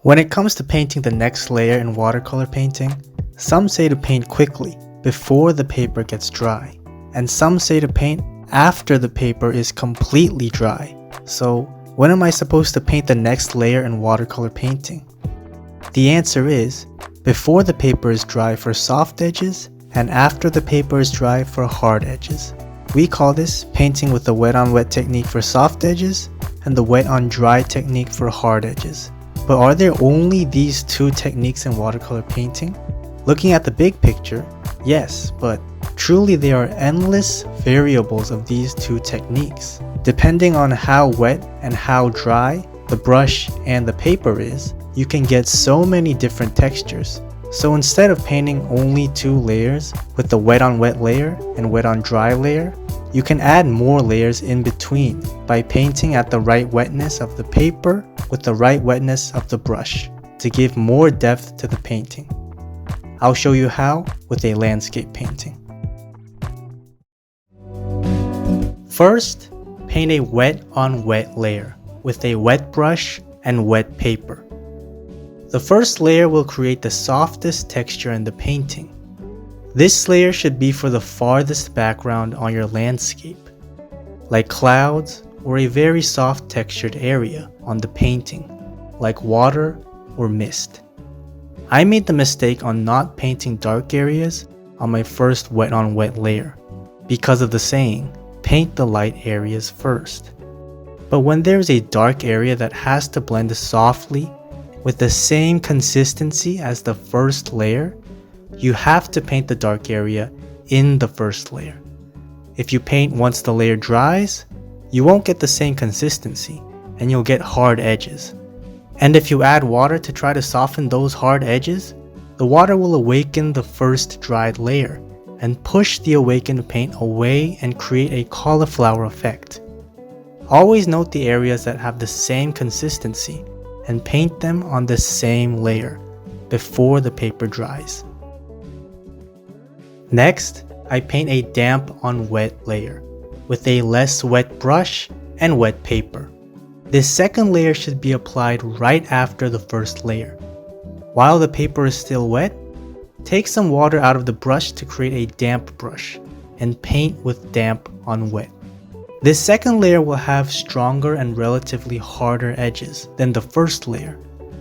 When it comes to painting the next layer in watercolor painting, some say to paint quickly, before the paper gets dry, and some say to paint after the paper is completely dry. So, when am I supposed to paint the next layer in watercolor painting? The answer is, before the paper is dry for soft edges, and after the paper is dry for hard edges. We call this painting with the wet-on-wet technique for soft edges, and the wet-on-dry technique for hard edges. But are there only these two techniques in watercolor painting? Looking at the big picture, yes, but truly there are endless variables of these two techniques. Depending on how wet and how dry the brush and the paper is, you can get so many different textures. So instead of painting only two layers with the wet-on-wet layer and wet-on-dry layer, you can add more layers in between by painting at the right wetness of the paper with the right wetness of the brush to give more depth to the painting. I'll show you how with a landscape painting. First, paint a wet-on-wet layer with a wet brush and wet paper. The first layer will create the softest texture in the painting. This layer should be for the farthest background on your landscape, like clouds or a very soft textured area on the painting, like water or mist. I made the mistake on not painting dark areas on my first wet-on-wet layer because of the saying, paint the light areas first. But when there's a dark area that has to blend softly with the same consistency as the first layer, you have to paint the dark area in the first layer. If you paint once the layer dries, you won't get the same consistency and you'll get hard edges. And if you add water to try to soften those hard edges, the water will awaken the first dried layer and push the awakened paint away and create a cauliflower effect. Always note the areas that have the same consistency and paint them on the same layer before the paper dries. Next, I paint a damp on wet layer with a less wet brush and wet paper. This second layer should be applied right after the first layer. While the paper is still wet, take some water out of the brush to create a damp brush and paint with damp on wet. This second layer will have stronger and relatively harder edges than the first layer,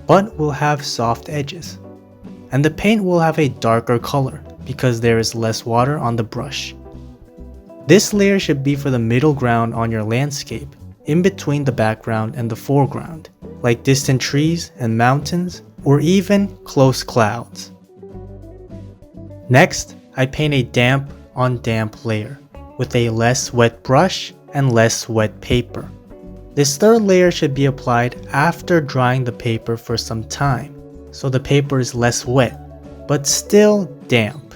but will have soft edges. And the paint will have a darker color because there is less water on the brush. This layer should be for the middle ground on your landscape, in between the background and the foreground, like distant trees and mountains, or even close clouds. Next, I paint a damp on damp layer with a less wet brush and less wet paper. This third layer should be applied after drying the paper for some time, so the paper is less wet, but still damp.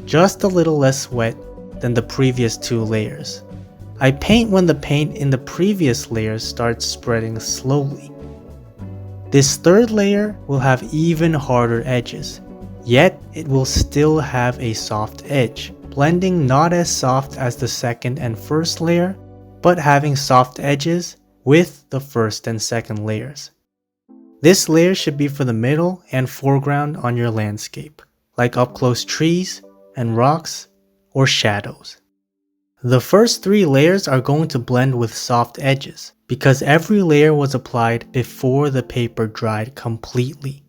Just a little less wet than the previous two layers. I paint when the paint in the previous layer starts spreading slowly. This third layer will have even harder edges, yet it will still have a soft edge, blending not as soft as the second and first layer, but having soft edges with the first and second layers. This layer should be for the middle and foreground on your landscape, like up-close trees and rocks or shadows. The first three layers are going to blend with soft edges because every layer was applied before the paper dried completely.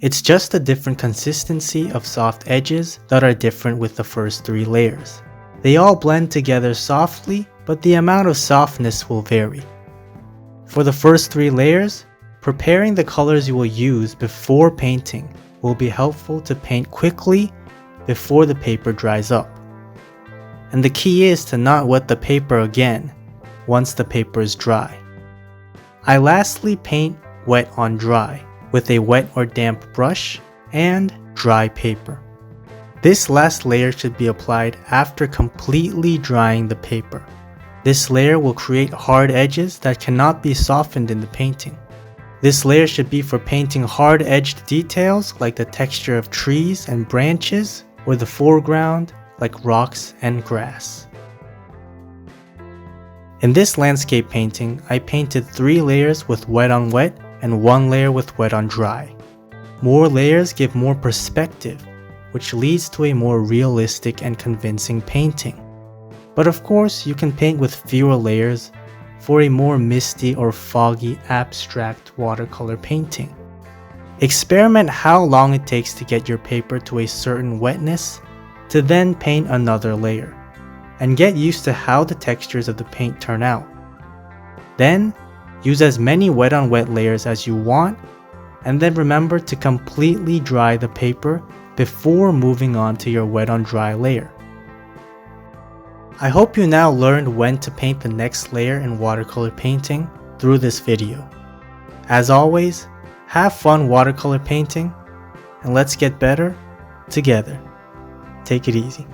It's just a different consistency of soft edges that are different with the first three layers. They all blend together softly, but the amount of softness will vary. For the first three layers, preparing the colors you will use before painting will be helpful to paint quickly before the paper dries up. And the key is to not wet the paper again once the paper is dry. I lastly paint wet on dry with a wet or damp brush and dry paper. This last layer should be applied after completely drying the paper. This layer will create hard edges that cannot be softened in the painting. This layer should be for painting hard-edged details like the texture of trees and branches, or the foreground like rocks and grass. In this landscape painting, I painted 3 layers with wet on wet and 1 layer with wet on dry. More layers give more perspective, which leads to a more realistic and convincing painting. But of course, you can paint with fewer layers for a more misty or foggy abstract watercolor painting. Experiment how long it takes to get your paper to a certain wetness to then paint another layer, and get used to how the textures of the paint turn out. Then, use as many wet on wet layers as you want, and then remember to completely dry the paper before moving on to your wet on dry layer. I hope you now learned when to paint the next layer in watercolor painting through this video. As always, have fun watercolor painting, and let's get better together. Take it easy.